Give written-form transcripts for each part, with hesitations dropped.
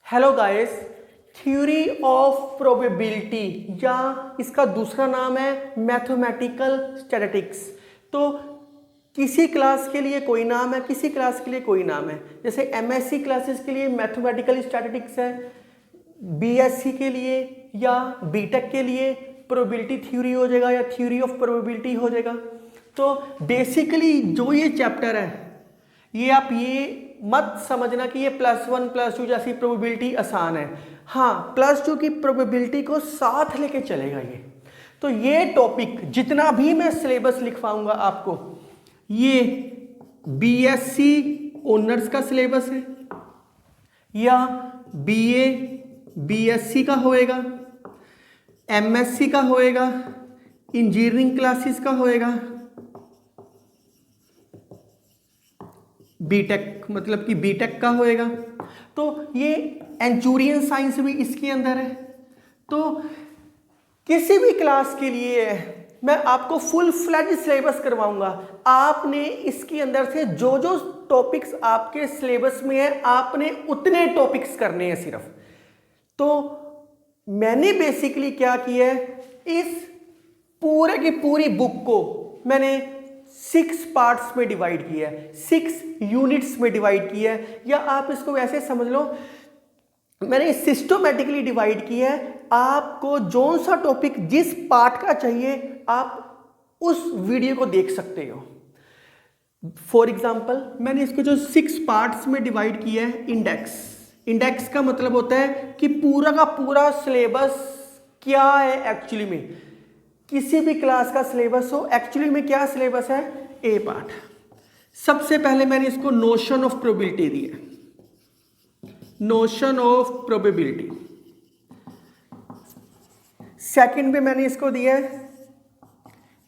Hello guys, theory of probability या इसका दूसरा नाम है मैथमेटिकल स्टैटिस्टिक्स। तो किसी क्लास के लिए कोई नाम है, किसी क्लास के लिए कोई नाम है। जैसे एमएससी क्लासेस के लिए मैथमेटिकल स्टैटिस्टिक्स है, बीएससी के लिए या बीटेक के लिए प्रोबेबिलिटी थ्योरी हो जाएगा या थ्योरी ऑफ प्रोबेबिलिटी हो जाएगा। तो बेसिकली जो ये चैप्टर है, ये आप ये मत समझना कि ये +1 +2 जैसी प्रोबेबिलिटी आसान है। हाँ, +2 की प्रोबेबिलिटी को साथ लेके चलेगा ये। तो ये टॉपिक जितना भी मैं सिलेबस लिखवाऊंगा आपको, ये बीएससी ऑनर्स का सिलेबस है या बीए बीएससी का होएगा, एमएससी का होएगा, इंजीनियरिंग क्लासेस का होएगा, बीटेक मतलब कि बीटेक का होएगा। तो ये एंचुरियन साइंस भी इसके अंदर है। तो किसी भी क्लास के लिए मैं आपको फुल फ्लेज सिलेबस करवाऊंगा। आपने इसके अंदर से जो जो टॉपिक्स आपके सिलेबस में है, आपने उतने टॉपिक्स करने हैं सिर्फ। तो मैंने बेसिकली क्या किया है, इस पूरे की पूरी बुक को मैंने 6 पार्ट्स में डिवाइड किया है, 6 यूनिट्स में डिवाइड किया है, या आप इसको ऐसे समझ लो मैंने सिस्टमैटिकली डिवाइड किया है। आपको जो सा टॉपिक जिस पार्ट का चाहिए आप उस वीडियो को देख सकते हो। फॉर एग्जाम्पल मैंने इसको जो 6 पार्ट्स में डिवाइड किया है, इंडेक्स का मतलब होता है कि पूरा का पूरा सिलेबस क्या है एक्चुअली में। किसी भी क्लास का सिलेबस हो, एक्चुअली में क्या सिलेबस है, ए पार्ट। सबसे पहले मैंने इसको नोशन ऑफ प्रोबेबिलिटी दिया, नोशन ऑफ प्रोबेबिलिटी। सेकंड में मैंने इसको दिया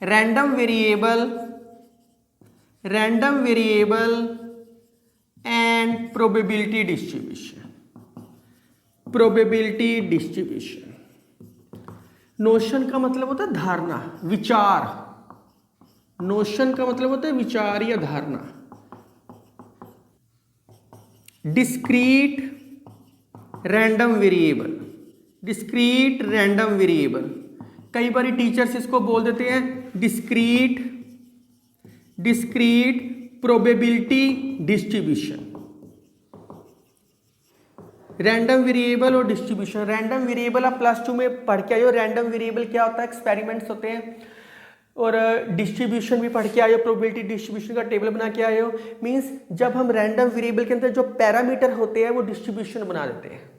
random variable and probability distribution. Notion का मतलब होता है धारणा, विचार। नोशन का मतलब होता है विचार या धारणा। डिस्क्रीट रैंडम वेरिएबल, कई बार टीचर्स इसको बोल देते हैं discrete probability distribution. Random variable और डिस्ट्रीब्यूशन। रैंडम वेरिएबल आप +2 में पढ़ के आए हो। रैंडम वेरिएबल क्या होता है, एक्सपेरिमेंट्स होते हैं। और डिस्ट्रीब्यूशन भी पढ़ के आए हो, प्रोबेबिलिटी डिस्ट्रीब्यूशन का टेबल बना के आए हो। मींस जब हम रैंडम वेरिएबल के अंदर जो पैरामीटर होते हैं वो डिस्ट्रीब्यूशन बना देते हैं।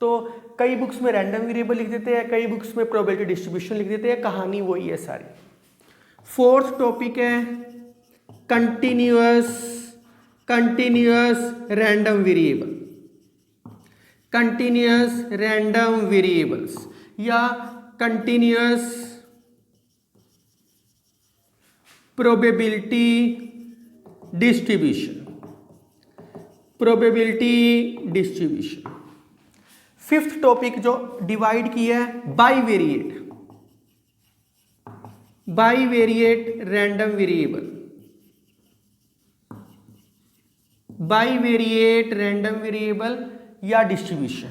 तो कई बुक्स में रैंडम वेरिएबल लिख देते हैं, कई बुक्स में प्रोबेबिलिटी डिस्ट्रीब्यूशन लिख देते हैं। कहानी वही है सारी। फोर्थ टॉपिक है कंटिन्यूअस रैंडम वेरिएबल्स या continuous probability distribution. Fifth topic जो डिवाइड किया है बाईवेरिएट रैंडम वेरिएबल या डिस्ट्रीब्यूशन।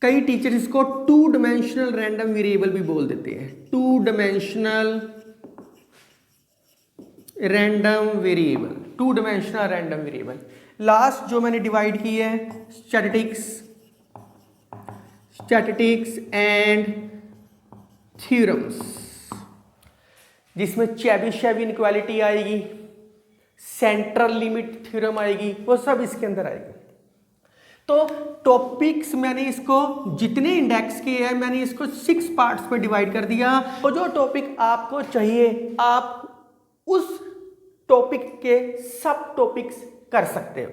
कई टीचर इसको 2 डायमेंशनल रैंडम वेरिएबल भी बोल देते हैं। 2 डायमेंशनल रैंडम वेरिएबल। लास्ट जो मैंने डिवाइड की है स्टैटिस्टिक्स एंड थ्योरम्स, जिसमें चेबीशेव इनइक्वालिटी आएगी, सेंट्रल लिमिट थ्योरम आएगी, वो सब इसके अंदर आएगी। तो टॉपिक्स मैंने इसको जितने इंडेक्स के हैं मैंने इसको 6 पार्ट्स में डिवाइड कर दिया। तो जो टॉपिक आपको चाहिए आप उस टॉपिक के सब टॉपिक्स कर सकते हो।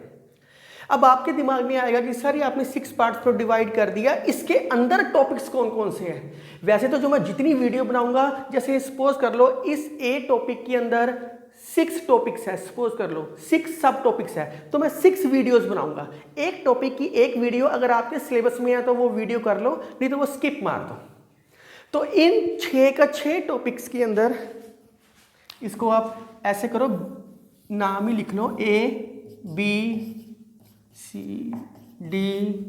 अब आपके दिमाग में आएगा कि सर ये आपने 6 पार्ट्स में डिवाइड कर दिया, इसके अंदर टॉपिक्स कौन कौन से हैं। वैसे तो जो मैं जितनी वीडियो बनाऊंगा, जैसे सपोज कर लो इस ए टॉपिक के अंदर 6 टॉपिक्स है, सपोज कर लो 6 सब टॉपिक्स है, तो मैं 6 वीडियोस बनाऊंगा। एक टॉपिक की एक वीडियो अगर आपके सिलेबस में है तो वो वीडियो कर लो, नहीं तो वो स्किप मार दो। तो इन 6 टॉपिक्स के अंदर इसको आप ऐसे करो, नाम ही लिख लो A बी सी डी,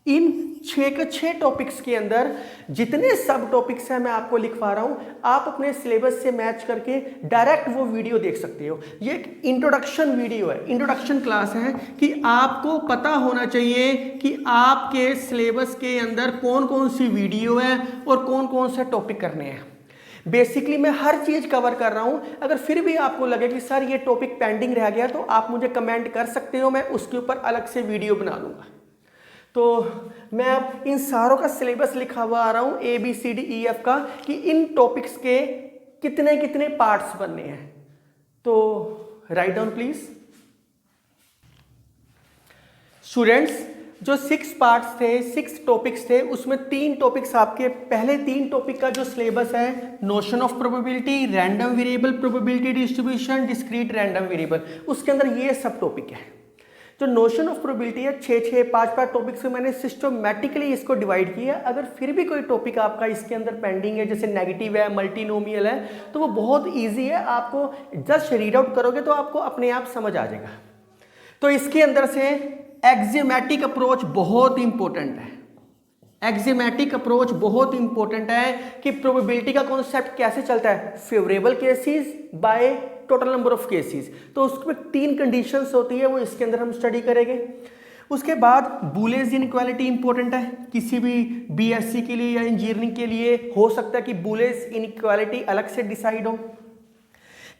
इन 6 के 6 टॉपिक्स के अंदर जितने सब टॉपिक्स हैं मैं आपको लिखवा रहा हूं, आप अपने सिलेबस से मैच करके डायरेक्ट वो वीडियो देख सकते हो। ये एक इंट्रोडक्शन वीडियो है, इंट्रोडक्शन क्लास है कि आपको पता होना चाहिए कि आपके सिलेबस के अंदर कौन कौन सी वीडियो है और कौन कौन से टॉपिक करने हैं। बेसिकली मैं हर चीज कवर कर रहा हूं। अगर फिर भी आपको लगे कि सर ये टॉपिक पेंडिंग रह गया तो आप मुझे कमेंट कर सकते हो, मैं उसके ऊपर अलग से वीडियो बना लूंगा। तो मैं अब इन सारों का सिलेबस लिखा हुआ आ रहा हूं ABCDEF का कि इन टॉपिक्स के कितने कितने पार्ट्स बनने हैं। तो राइट डाउन प्लीज। स्टूडेंट्स, जो 6 पार्ट्स थे, 6 टॉपिक्स थे, उसमें 3 टॉपिक्स आपके, पहले 3 टॉपिक का जो सिलेबस है notion of probability, random variable probability distribution, discrete random variable, उसके अंदर ये सब टॉपिक है। जो नोशन ऑफ प्रोबेबिलिटी है 6 5 टॉपिक्स से मैंने सिस्टमैटिकली इसको डिवाइड किया। अगर फिर भी कोई टॉपिक आपका इसके अंदर पेंडिंग है, जैसे नेगेटिव है, मल्टीनोमियल है, तो वो बहुत ईजी है, आपको जस्ट रीड आउट करोगे तो आपको अपने आप समझ आ जाएगा। तो इसके अंदर से एक्सियोमेटिक अप्रोच बहुत इंपॉर्टेंट है। एक्सियोमेटिक अप्रोच बहुत इंपॉर्टेंट है कि प्रोबेबिलिटी का कॉन्सेप्ट कैसे चलता है, favourable cases by total number of cases. तो उसमें 3 कंडीशंस होती है, वो इसके अंदर हम स्टडी करेंगे। उसके बाद बुलियन इनइक्वालिटी इंपॉर्टेंट है, किसी भी बीएससी के लिए या इंजीनियरिंग के लिए हो सकता है कि बुलियन इनइक्वालिटी अलग से डिसाइड हो।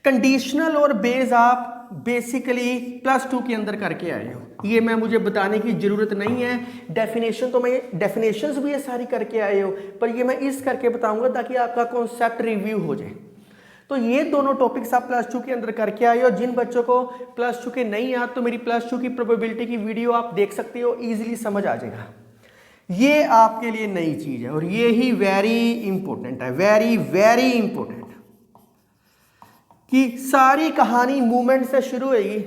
कंडीशनल और बेस आप बेसिकली +2 के अंदर करके आए हो, ये मैं मुझे बताने की जरूरत नहीं है। डेफिनेशन तो मैं डेफिनेशंस भी ये सारी करके आए हो, पर ये मैं इस करके बताऊंगा ताकि आपका कॉन्सेप्ट रिव्यू हो जाए। तो ये दोनों टॉपिक्स आप +2 के अंदर करके आए हो। जिन बच्चों को +2 के नहीं याद, तो मेरी +2 की प्रोबेबिलिटी की वीडियो आप देख सकते हो, इजीली समझ आ जाएगा। ये आपके लिए नई चीज है और ये ही वेरी इंपॉर्टेंट है, वेरी वेरी इंपॉर्टेंट, कि सारी कहानी मूवमेंट से शुरू होगी।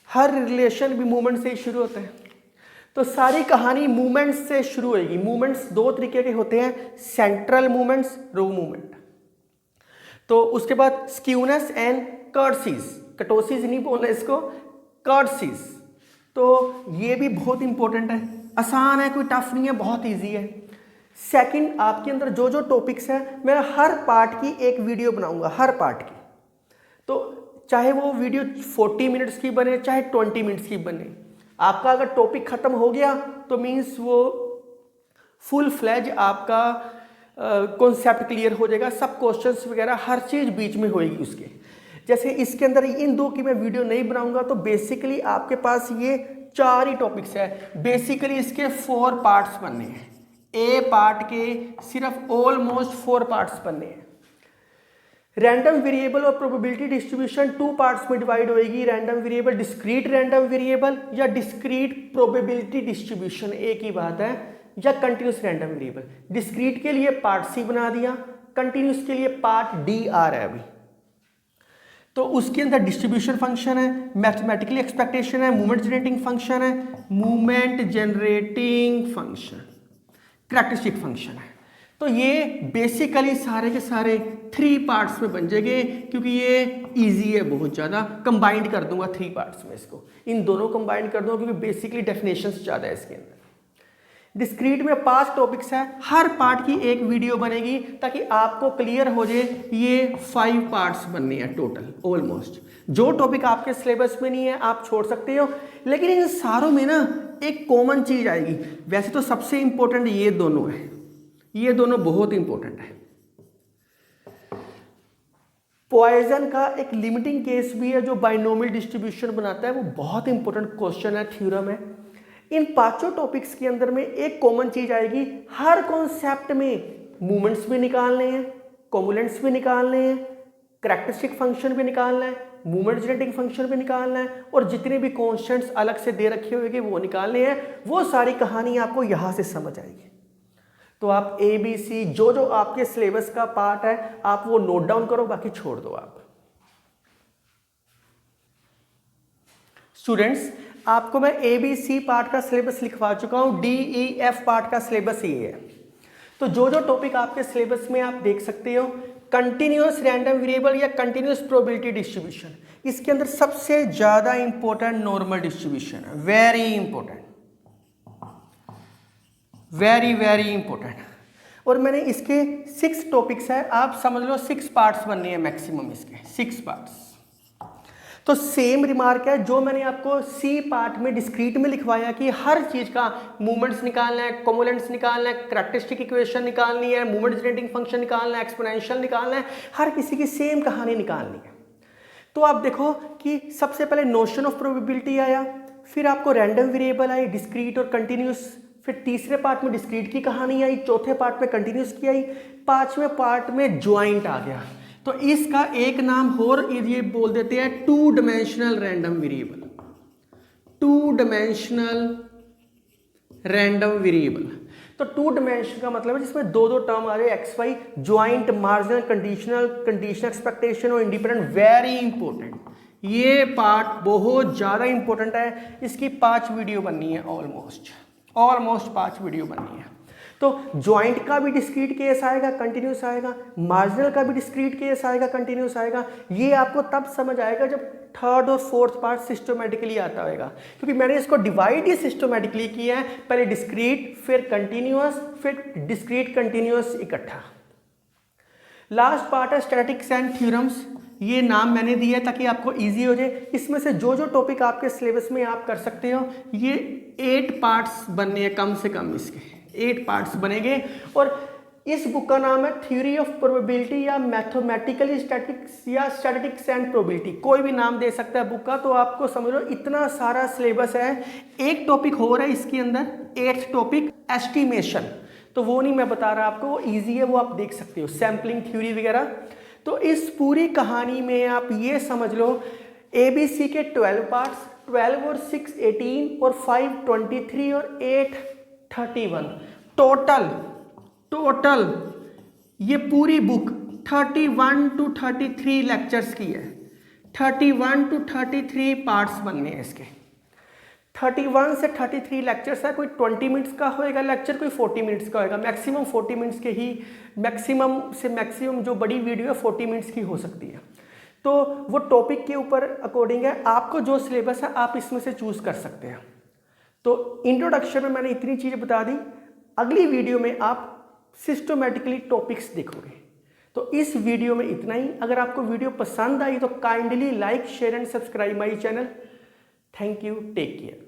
हर रिलेशन भी मूवमेंट से ही शुरू होता है, तो सारी कहानी मूवमेंट से शुरू होगी। मूवमेंट्स 2 तरीके के होते हैं, सेंट्रल मूवमेंट्स, रो मूवमेंट। तो उसके बाद स्क्यूनेस एंड कर्टसीज, कटोसीज नहीं बोलना इसको, कर्टसीज। तो ये भी बहुत इंपॉर्टेंट है, आसान है, कोई टफ नहीं है, बहुत इजी है। सेकंड, आपके अंदर जो जो टॉपिक्स है मैं हर पार्ट की एक वीडियो बनाऊंगा, हर पार्ट की। तो चाहे वो वीडियो 40 मिनट्स की बने, चाहे 20 मिनट्स की बने, आपका अगर टॉपिक खत्म हो गया तो मीन्स वो फुल फ्लैज आपका कॉन्सेप्ट क्लियर हो जाएगा। सब क्वेश्चंस वगैरह हर चीज़ बीच में होएगी उसके। जैसे इसके अंदर इन 2 की मैं वीडियो नहीं बनाऊंगा, तो बेसिकली आपके पास ये 4 ही टॉपिक्स है। बेसिकली इसके 4 पार्ट्स बनने हैं, ए पार्ट के सिर्फ ऑलमोस्ट 4 पार्ट्स बनने हैं। रैंडम वेरिएबल और प्रोबेबिलिटी डिस्ट्रीब्यूशन 2 पार्ट्स में डिवाइड होएगी। Random variable, discrete random variable या डिस्क्रीट प्रोबेबिलिटी डिस्ट्रीब्यूशन, एक ही बात है, या कंटिन्यूस रैंडम वेरिएबल। डिस्क्रीट के लिए पार्ट सी बना दिया, कंटिन्यूस के लिए पार्ट डी आ रहा है अभी। तो उसके अंदर डिस्ट्रीब्यूशन फंक्शन है, मैथमेटिकली एक्सपेक्टेशन है, मूवमेंट जनरेटिंग फंक्शन है, movement generating function, characteristic function है। तो ये बेसिकली सारे के सारे 3 पार्ट्स में बन जाएंगे, क्योंकि ये इजी है बहुत ज़्यादा। कंबाइंड कर दूंगा 3 पार्ट्स में इसको, इन दोनों कंबाइंड कर दूंगा क्योंकि बेसिकली डेफिनेशंस ज़्यादा है इसके अंदर। डिस्क्रीट में 5 टॉपिक्स हैं, हर पार्ट की एक वीडियो बनेगी ताकि आपको क्लियर हो जाए। ये 5 पार्ट्स बनने हैं टोटल ऑलमोस्ट। जो टॉपिक आपके सिलेबस में नहीं है आप छोड़ सकते हो, लेकिन इन सारों में ना एक कॉमन चीज आएगी। वैसे तो सबसे इंपॉर्टेंट ये दोनों है, ये दोनों बहुत इंपॉर्टेंट है। पॉइजन का एक लिमिटिंग केस भी है जो बाइनोमियल डिस्ट्रीब्यूशन बनाता है, वो बहुत इंपॉर्टेंट क्वेश्चन है, थ्योरम है। इन 5 टॉपिक्स के अंदर में एक कॉमन चीज आएगी, हर कॉन्सेप्ट में मूवमेंट्स भी निकालने हैं, कॉम्पोनेंट्स भी निकालने हैं, कैरेक्टरिस्टिक फंक्शन भी निकालना है, मूवमेंट जनरेटिंग फंक्शन भी निकालना है, और जितने भी कॉन्स्टेंट्स अलग से दे रखे होंगे वो निकालने हैं। वो सारी कहानी आपको यहां से समझ आएगी। तो आप ABC जो जो आपके सिलेबस का पार्ट है आप वो नोट डाउन करो, बाकी छोड़ दो आप। स्टूडेंट्स, आपको मैं ABC पार्ट का सिलेबस लिखवा चुका हूं, DEF पार्ट का सिलेबस ये है। तो जो जो टॉपिक आपके सिलेबस में आप देख सकते हो, कंटिन्यूअस रैंडम वेरिएबल या कंटिन्यूअस प्रोबेबिलिटी डिस्ट्रीब्यूशन, इसके अंदर सबसे ज्यादा इंपॉर्टेंट नॉर्मल डिस्ट्रीब्यूशन है, very important, very very important. और मैंने इसके 6 टॉपिक्स है, आप समझ लो 6 पार्ट्स बनने हैं मैक्सिमम, इसके 6 पार्ट्स। तो सेम रिमार्क है जो मैंने आपको सी पार्ट में डिस्क्रीट में लिखवाया कि हर चीज का मूवमेंट्स निकालना है, कोमोलेंट्स निकालना है, कैरेक्टरिस्टिक इक्वेशन निकालनी है, मूवमेंट जनरेटिंग फंक्शन निकालना है, एक्सपोनेंशियल निकालना है, हर किसी की सेम कहानी निकालनी है। तो आप देखो कि सबसे पहले नोशन ऑफ प्रोबेबिलिटी आया, फिर आपको रैंडम वेरिएबल आई, डिस्क्रीट और कंटिन्यूस, फिर तीसरे पार्ट में डिस्क्रीट की कहानी आई, चौथे पार्ट में कंटिन्यूस की आई, पांचवें पार्ट में ज्वाइंट आ गया। तो इसका एक नाम और ये बोल देते हैं 2 dimensional random variable, 2 dimensional random variable. तो 2 डायमेंशन का मतलब है जिसमें 2 टर्म आ रहे हैं, X Y, joint, marginal, conditional, conditional expectation और इंडिपेंडेंट, वेरी इंपॉर्टेंट। ये पार्ट बहुत ज्यादा इंपॉर्टेंट है, इसकी 5 वीडियो बननी है, ऑलमोस्ट 5 वीडियो बननी है। तो ज्वाइंट का भी डिस्क्रीट केस आएगा, कंटिन्यूस आएगा, मार्जिनल का भी डिस्क्रीट केस आएगा, कंटिन्यूस आएगा। ये आपको तब समझ आएगा जब 3rd और 4th पार्ट सिस्टमैटिकली आता होगा, क्योंकि मैंने इसको डिवाइड ही सिस्टमैटिकली किया है, पहले डिस्क्रीट, फिर कंटिन्यूस, फिर डिस्क्रीट कंटिन्यूस इकट्ठा। लास्ट पार्ट है स्टैटिस्टिक्स एंड थ्योरम्स, ये नाम मैंने दिया है ताकि आपको इजी हो जाए। इसमें से जो जो टॉपिक आपके सिलेबस में आप कर सकते हो, ये 8 पार्ट्स बनने हैं कम से कम, इसके 8 पार्ट्स बनेंगे। और इस बुक का नाम है थ्योरी ऑफ प्रोबेबिलिटी या मैथमेटिकल स्टैटिस्टिक्स या स्टैटिस्टिक्स एंड प्रोबेबिलिटी, कोई भी नाम दे सकता है बुक का। तो आपको समझ लो इतना सारा सिलेबस है। एक टॉपिक हो रहा है इसके अंदर, 8th टॉपिक एस्टिमेशन, तो वो नहीं मैं बता रहा आपको, वो ईजी है, वो आप देख सकते हो, सैम्पलिंग थ्योरी वगैरह। तो इस पूरी कहानी में आप ये समझ लो ABC के 12 पार्ट्स, 12 और 6 18 और 5 23 और 8 31, टोटल ये पूरी बुक 31 to 33 लेक्चर्स की है, 31 to 33 पार्ट्स बनने हैं इसके। 31 से 33 लेक्चर्स है, कोई 20 मिनट्स का होएगा लेक्चर, कोई 40 मिनट्स का होएगा, मैक्सिमम 40 मिनट्स के ही, मैक्सिमम से मैक्सिमम जो बड़ी वीडियो है 40 मिनट्स की हो सकती है। तो वो टॉपिक के ऊपर अकॉर्डिंग है, आपको जो सिलेबस है आप इसमें से चूज कर सकते हैं। तो इंट्रोडक्शन में मैंने इतनी चीज़ बता दी, अगली वीडियो में आप सिस्टमैटिकली टॉपिक्स देखोगे। तो इस वीडियो में इतना ही। अगर आपको वीडियो पसंद आई तो kindly like, share and subscribe my channel. Thank you, take care.